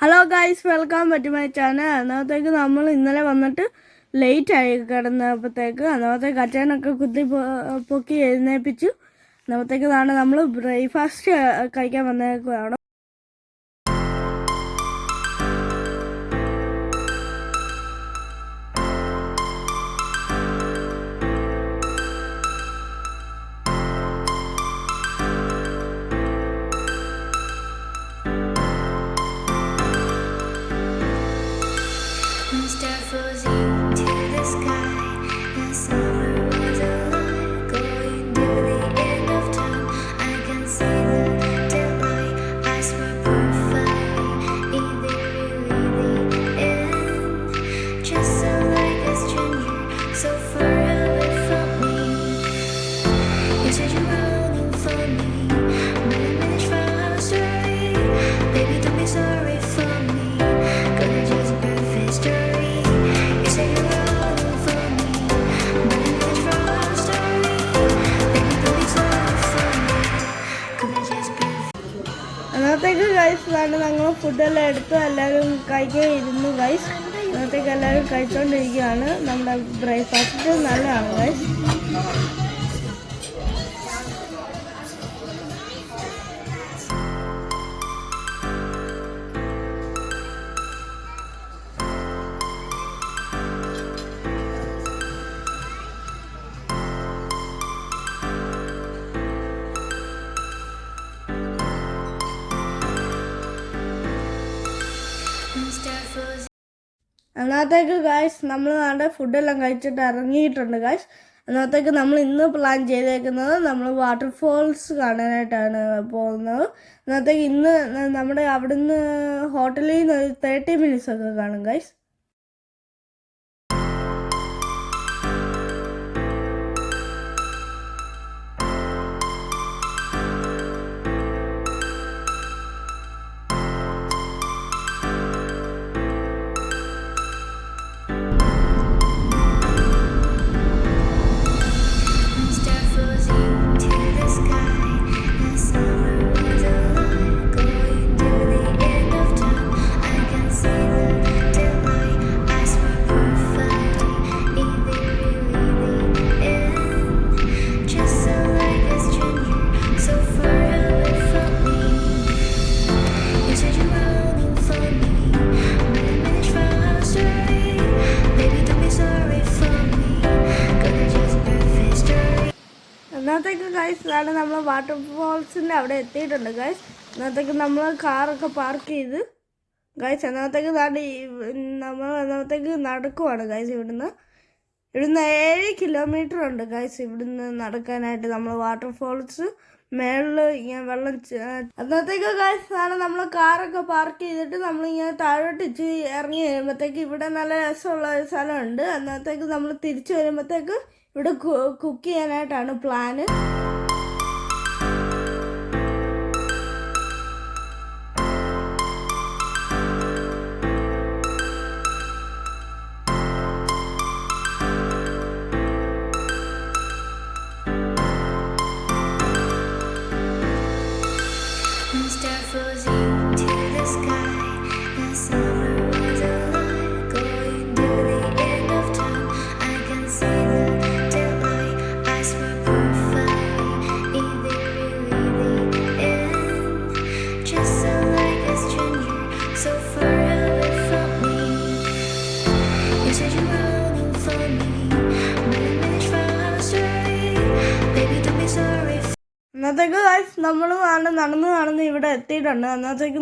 Hello guys, welcome back to my channel. അന്നത്തേക്ക് നമ്മൾ ഇന്നലെ വന്നിട്ട് ലേറ്റ് ആയി കിടന്നപ്പോഴത്തേക്ക് അന്നത്തേക്ക് അച്ഛനൊക്കെ കുത്തി പൊക്കി എഴുന്നേൽപ്പിച്ചു. അന്നത്തേക്ക് നമ്മൾ ബ്രേക്ക്ഫാസ്റ്റ് കഴിക്കാൻ വന്നേക്കുകയാണ്. അന്നത്തേക്ക് ഗൈസ് ഞങ്ങൾ ഫുഡെല്ലാം എടുത്ത് എല്ലാവരും കഴിക്കാൻ ഇരുന്നു ഗൈസ്. അന്നത്തേക്ക് എല്ലാവരും കഴിച്ചുകൊണ്ടിരിക്കുകയാണ്. നമ്മുടെ ബ്രേക്ക്ഫാസ്റ്റ് നല്ലതാണ് ഗൈസ്. അന്നത്തേക്ക് ഗൈസ് നമ്മൾ നാളെ ഫുഡെല്ലാം കഴിച്ചിട്ട് ഇറങ്ങിയിട്ടുണ്ട് ഗൈസ്. അന്നത്തേക്ക് നമ്മൾ ഇന്ന് പ്ലാൻ ചെയ്തേക്കുന്നത് നമ്മൾ വാട്ടർഫോൾസ് കാണാനായിട്ടാണ് പോകുന്നത്. അന്നത്തേക്ക് ഇന്ന് നമ്മുടെ അവിടുന്ന് ഹോട്ടലിൽ നിന്ന് 30 മിനിറ്റ്സ് ഒക്കെ കാണും ഗൈസ്. അന്നത്തേക്ക് ഗൈസ് നമ്മൾ വാട്ടർഫോൾസിൻ്റെ അവിടെ എത്തിയിട്ടുണ്ട് ഗൈസ്. അന്നത്തേക്ക് നമ്മൾ കാറൊക്കെ പാർക്ക് ചെയ്ത് ഗൈസ്. അന്നത്തേക്ക് നമ്മൾ അന്നത്തേക്ക് നടക്കുവാണ് ഗൈസ്. ഇവിടുന്ന് 7 കിലോമീറ്റർ ഉണ്ട് ഗൈസ് ഇവിടുന്ന് നടക്കാനായിട്ട്. നമ്മൾ വാട്ടർഫോൾസ് മേളിൽ ഇങ്ങനെ വെള്ളം അന്നത്തേക്ക് ഗൈസ് നമ്മൾ കാറൊക്കെ പാർക്ക് ചെയ്തിട്ട് നമ്മളിങ്ങനെ താഴോട്ട് ഇറങ്ങി കഴിയുമ്പോഴത്തേക്ക് ഇവിടെ നല്ല രസമുള്ള ഒരു സ്ഥലമുണ്ട്. അന്നത്തേക്ക് നമ്മൾ തിരിച്ചു വരുമ്പോഴത്തേക്ക് ഇവിടെ കുക്ക് ചെയ്യാനായിട്ടാണ് പ്ലാന്. അന്നത്തേക്ക് ഗൈസ് നമ്മൾ നടന്ന് ഇവിടെ എത്തിയിട്ടുണ്ട്. അന്നത്തേക്ക്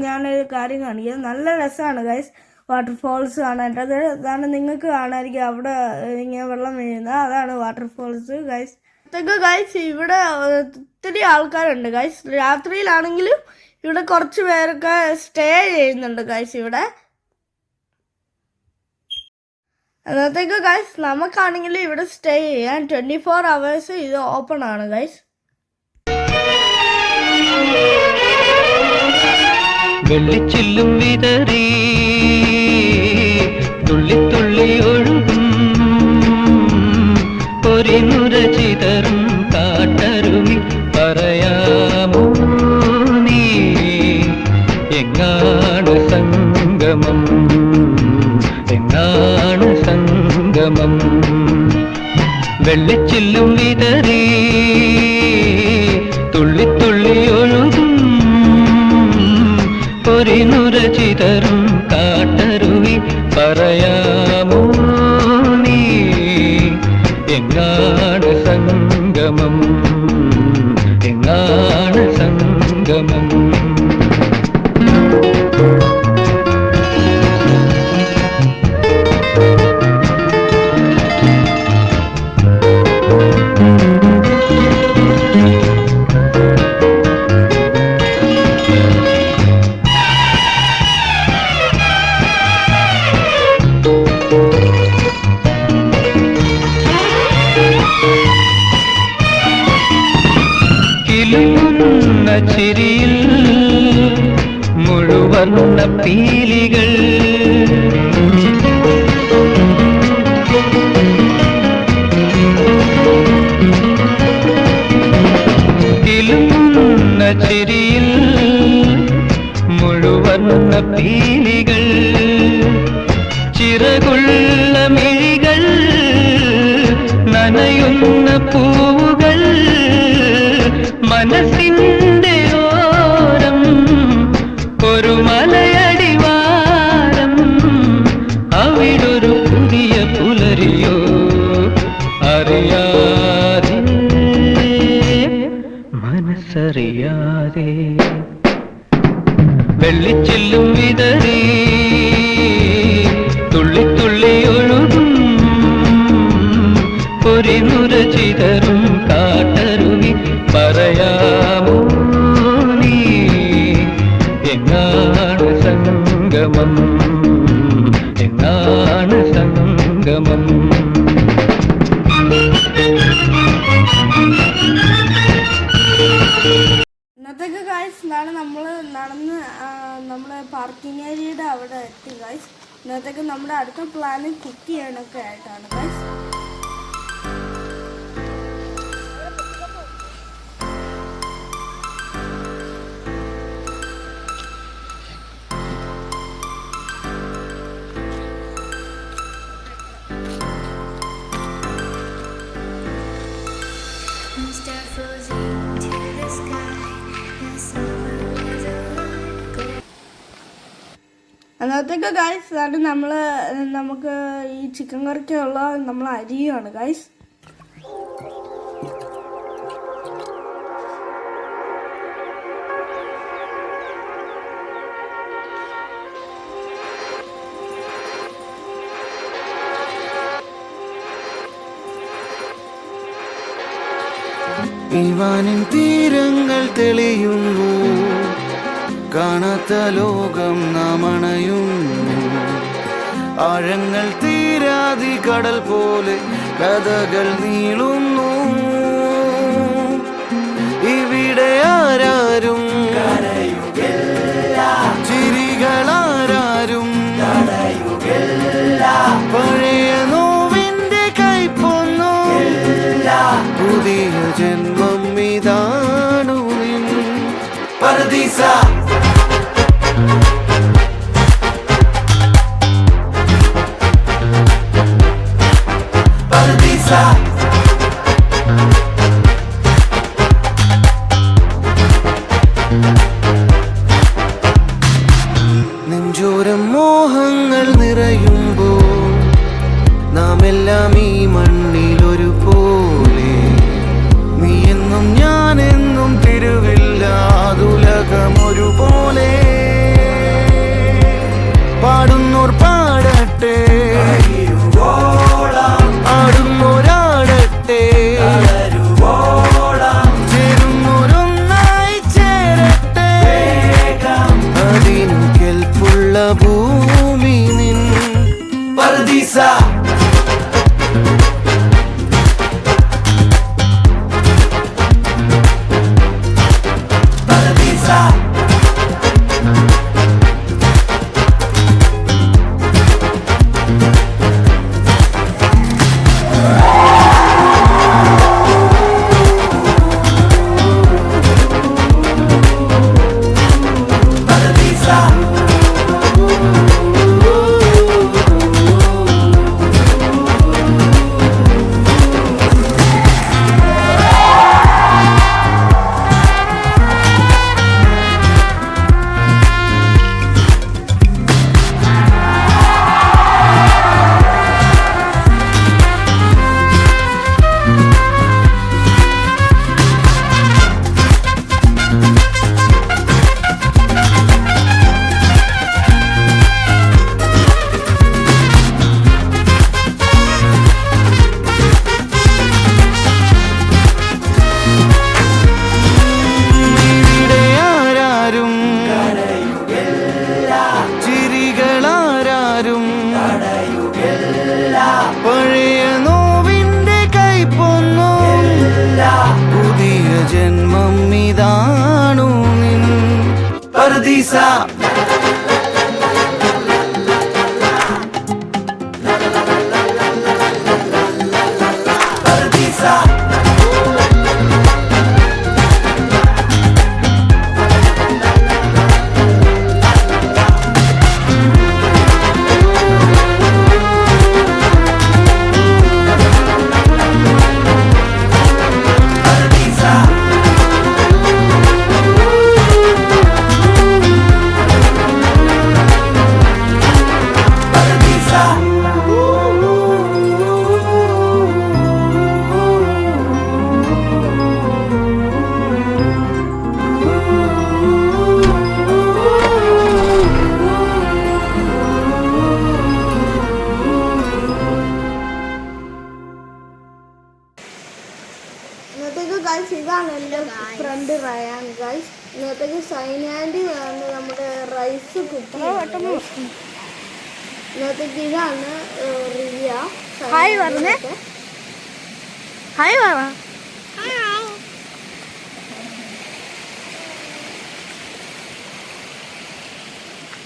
ഞാനൊരു കാര്യം കാണിക്കാം. നല്ല രസമാണ് ഗൈസ് വാട്ടർഫോൾസ് കാണാനായിട്ട്. അതാണ് നിങ്ങൾക്ക് കാണാതിരിക്കും അവിടെ ഇങ്ങനെ വെള്ളം വീഴുന്നത്. അതാണ് വാട്ടർഫോൾസ് ഗൈസ്. അന്നത്തേക്ക് ഗൈസ് ഇവിടെ ഒത്തിരി ആൾക്കാരുണ്ട് ഗൈസ്. രാത്രിയിലാണെങ്കിലും ഇവിടെ കുറച്ച് പേരൊക്കെ സ്റ്റേ ചെയ്യുന്നുണ്ട് ഗൈസ് ഇവിടെ. അന്നത്തേക്ക് ഗൈസ് നമുക്കാണെങ്കിൽ ഇവിടെ സ്റ്റേ ചെയ്യാൻ 24 hours ഇത് ഓപ്പൺ ആണ് ഗൈസ്. വെള്ളിച്ചില്ലും വിതറി തുള്ളി തുള്ളി ഒഴുകും പൊരിനുര ചിതറും കാട്ടരുമി പറയാമോ നീ എങ്ങാ എങ്ങാണ് സംഗമം, എങ്ങാണ് സംഗമം. വെള്ളിച്ചില്ലും വിതറി തുള്ളിത്തുള്ളി ഒഴുകും പൊരിനുര ചിതറും കാട്ടരുവി പറയാമോ നീ എങ്ങാണ് സംഗമം, എങ്ങാണ് സംഗമം. കിലുങ്ങുന്ന ചിരിയിൽ മുഴുവർണ്ണ പീലികൾ, കിലുങ്ങുന്ന ചിരിയിൽ മുഴുവർണ്ണ പീലികൾ, ചിറകുള്ള മിഴികൾ, നനയുന്ന പൂവുകൾ, മനസ്സിന്റെ ഓരം ഒരു മലയടിവാരം, അവിടൊരു പുതിയ പുലരിയോ അറിയാതെ മനസ്സറിയാതെ. വെള്ളിച്ചില്ലും വിതറി തുള്ളിത്തുള്ളി ഒഴുകും പൊരിനുര ചിതറും കാട്ടരുവി പറയാമോ നീ എങ്ങാണ് സംഗമം, എങ്ങാണ് സംഗമം. ഇന്നത്തേക്ക് ഗായ്സ് ഇതാണ് നമ്മൾ നടന്ന് നമ്മുടെ പാർക്കിംഗ് ഏരിയയുടെ അവിടെ എത്തി ഗായ്സ്. ഇന്നത്തേക്ക് നമ്മുടെ അടുത്ത പ്ലാന് കുക്ക് ചെയ്യാനൊക്കെ ആയിട്ടാണ് ഗായ്സ്. അന്നത്തേക്ക് ഗായ്സ് അത് നമുക്ക് ഈ ചിക്കൻ കറിക്കുള്ള നമ്മൾ അരിയാണ് ഗായ്സ്. ഇവാനിൻ തീരങ്ങൾ തെളിയുന്നു, കാണാത്ത ലോകം നാം അണയുന്നു. ആഴങ്ങൾ തീരാതി കടൽ പോലെ കഥകൾ നീളുന്നു. ഇവിടെ ആരാരും ചിരികളാരും പഴയ നോവിന്റെ കൈപ്പൊന്നു. പുതിയ ജന്മം ഇതാണു നിൻ പരദീസ. നെഞ്ചോരം മോഹങ്ങൾ നിറയുമ്പോൾ നാം എല്ലാം ഈ മണ്ണിൽ ഒരുപോലെ. നീ എന്നും ഞാനെന്നും തിരുവില്ലാതുലകം ഒരുപോലെ. പാടുന്നോർ പാടട്ടെ, ആടുന്നോരാടട്ടെ, ചേരുന്നോരൊന്നായി ചേരട്ടെ. അതിനു കെൽപ്പുള്ള ഭൂമി നിൻ പരദീസ. Paradiso. Paradisa. Paradisa. ഇന്നത്തേക്ക് ഗൈസ് ഇതാണ് എൻ്റെ ഫ്രണ്ട് റയാൻ ഗൈസ്. ഇന്നത്തേക്ക് സൈനാൻഡി ആണ് നമ്മുടെ റൈസ് കുക്ക്. ഇന്നത്തേക്ക് ഇതാണ് റിയ. ഹായ് പറഞ്ഞേ, ഹായ് പറ.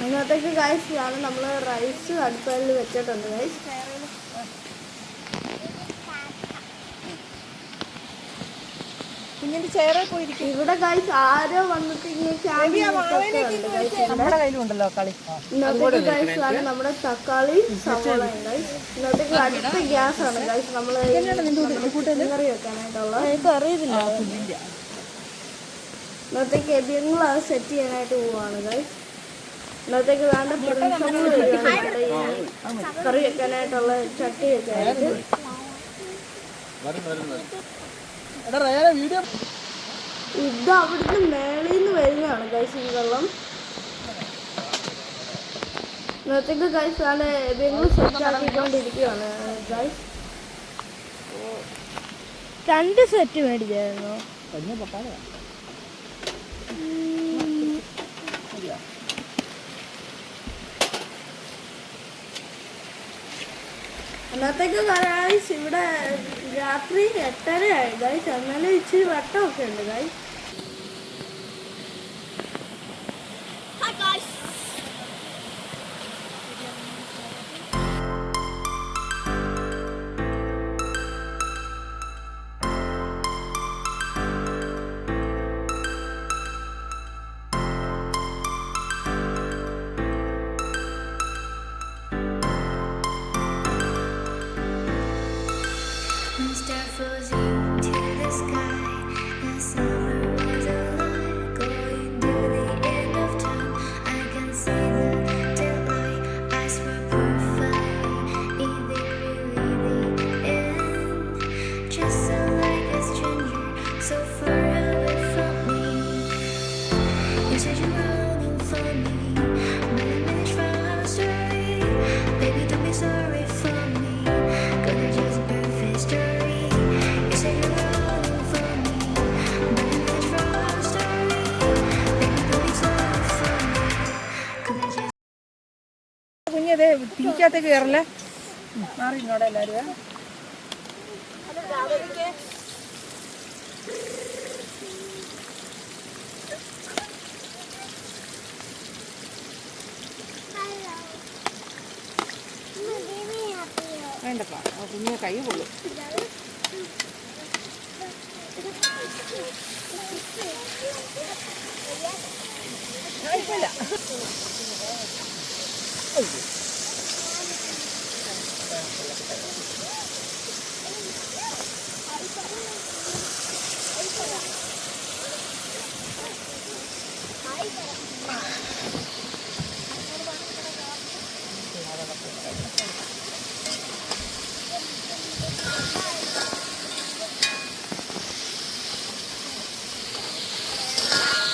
ഇന്നത്തേക്ക് ഗൈസ് ഇതാണ് നമ്മൾ റൈസ് അടുപ്പയിൽ വെച്ചിട്ടുണ്ട് ഗൈസ്. ഇവിടെ ഗൈസ് ആരോ വന്നിട്ട് കയ്യിലുണ്ടല്ലോ കളി. ഇന്നത്തേക്ക് ഗൈസ് ആണ് നമ്മുടെ തക്കാളി സവാള ഗൈസ്. ഇന്നത്തേക്ക് അടുത്ത ഗ്യാസ് ആണ് ഗൈസ് നമ്മൾ കറി വെക്കാനായിട്ടുള്ള. എനിക്ക് അറിയത്തില്ല. ഇന്നത്തേക്ക് എബിയങ്ങൾ സെറ്റ് ചെയ്യാനായിട്ട് പോവാണ് ഗൈസ്. ഇന്നത്തേക്ക് വേണ്ട കറി വെക്കാനായിട്ടുള്ള ചട്ടി ഒക്കെ ആയിട്ട്. ഇത് അവിടുന്ന് മേളിൽ നിന്ന് വരുന്നതാണ് ഗൈസ് ഈ വെള്ളം. ഇന്നത്തേക്ക് ഗൈസ് ആണ് എബിയങ്ങൾ സെറ്റ് ആക്കിക്കൊണ്ടിരിക്കുകയാണ് ഗൈസ്. 2 സെറ്റ് മേടിച്ചായിരുന്നു. അന്നത്തേക്ക് ഗൈസ് ഇവിടെ രാത്രി 8:30 ആയി ഗൈസ്. എന്നാലും ഇച്ചിരി വട്ടമൊക്കെ ഉണ്ട് guys. Star flows into the sky. The summer was alive, going to the end of time. I can see the daylight. Eyes were perfect. In the really the end. Just so like a stranger, so far away from me. You said you were longing for me, but I managed from our story. Baby, don't be sorry for me. Gonna just perfect story. കുഞ്ഞതേ തീക്കകത്തേക്ക് കയറല്ലേ. മാറി ഇങ്ങോടെ എല്ലാവരും. വേണ്ടപ്പാ കുഞ്ഞെ കൈ കൊള്ളും.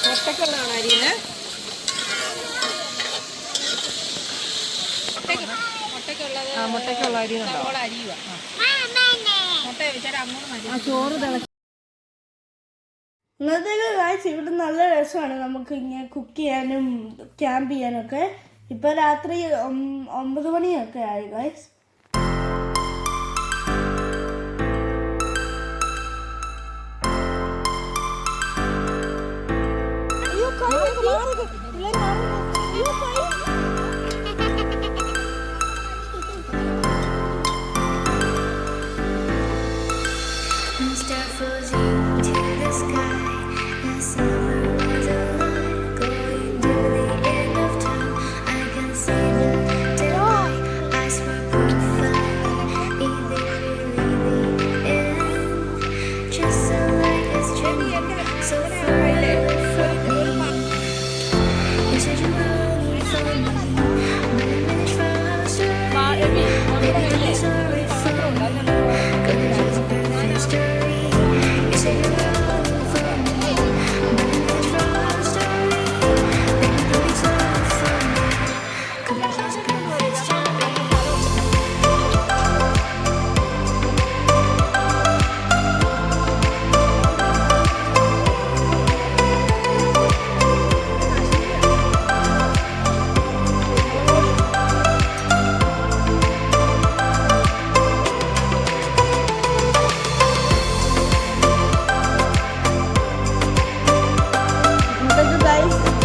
മുട്ടക്കുള്ളതാണ് അരിന്. മുട്ടക്കുള്ള അരി ചോറ് ഇന്നത്തേക്ക് guys ഇവിടെ നല്ല രസമാണ് നമുക്ക് ഇങ്ങനെ കുക്ക് ചെയ്യാനും ക്യാമ്പ് ചെയ്യാനൊക്കെ. ഇപ്പൊ രാത്രി 9 മണിയൊക്കെ ആയി ഗൈസ്. പിള്ളേർ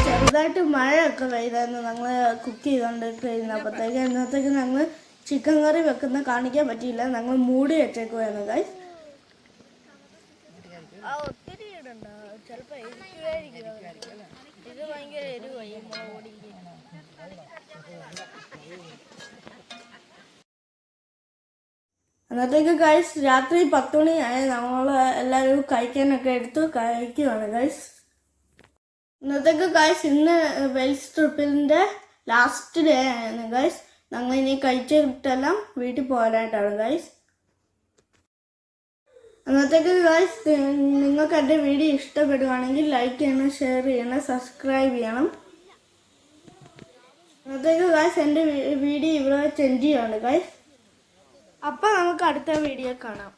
ചെറുതായിട്ട് മഴയൊക്കെ പെയ്തായിരുന്നു ഞങ്ങൾ കുക്ക് ചെയ്തുകൊണ്ടിരിക്കുന്നപ്പോഴത്തേക്ക് എന്നത്തേക്ക് ഞങ്ങൾ ചിക്കൻ കറി വെക്കുന്ന കാണിക്കാൻ പറ്റിയില്ല. ഞങ്ങൾ മൂടി വെച്ചേക്കുവായിരുന്നു ഗൈസ്. ഒത്തിരി ഇടണ്ട, ചിലപ്പോൾ ഇത് ഭയങ്കര എരിവായി മുളക്. അന്നത്തേക്ക് ഗൈസ് രാത്രി 10 മണിയായി. നമ്മൾ എല്ലാവരും കഴിക്കാനൊക്കെ എടുത്ത് കഴിക്കുവാണ് ഗൈസ്. ഇന്നത്തേക്ക് ഗൈസ് ഇന്ന് വെൽസ് ട്രിപ്പിൻ്റെ ലാസ്റ്റ് ഡേ ആയിരുന്നു ഗൈസ്. ഞങ്ങൾ ഇനി കഴിച്ചിട്ടെല്ലാം വീട്ടിൽ പോകാനായിട്ടാണ് ഗൈസ്. അന്നത്തേക്ക് ഗൈസ് നിങ്ങൾക്ക് എൻ്റെ വീഡിയോ ഇഷ്ടപ്പെടുകയാണെങ്കിൽ ലൈക്ക് ചെയ്യണം, ഷെയർ ചെയ്യണം, സബ്സ്ക്രൈബ് ചെയ്യണം. അന്നത്തേക്ക് ഗൈസ് എൻ്റെ വീഡിയോ ഇവിടെ ചെൻഡ് ചെയ്യാണ് ഗൈസ്. അപ്പം നമുക്ക് അടുത്ത വീഡിയോ കാണാം.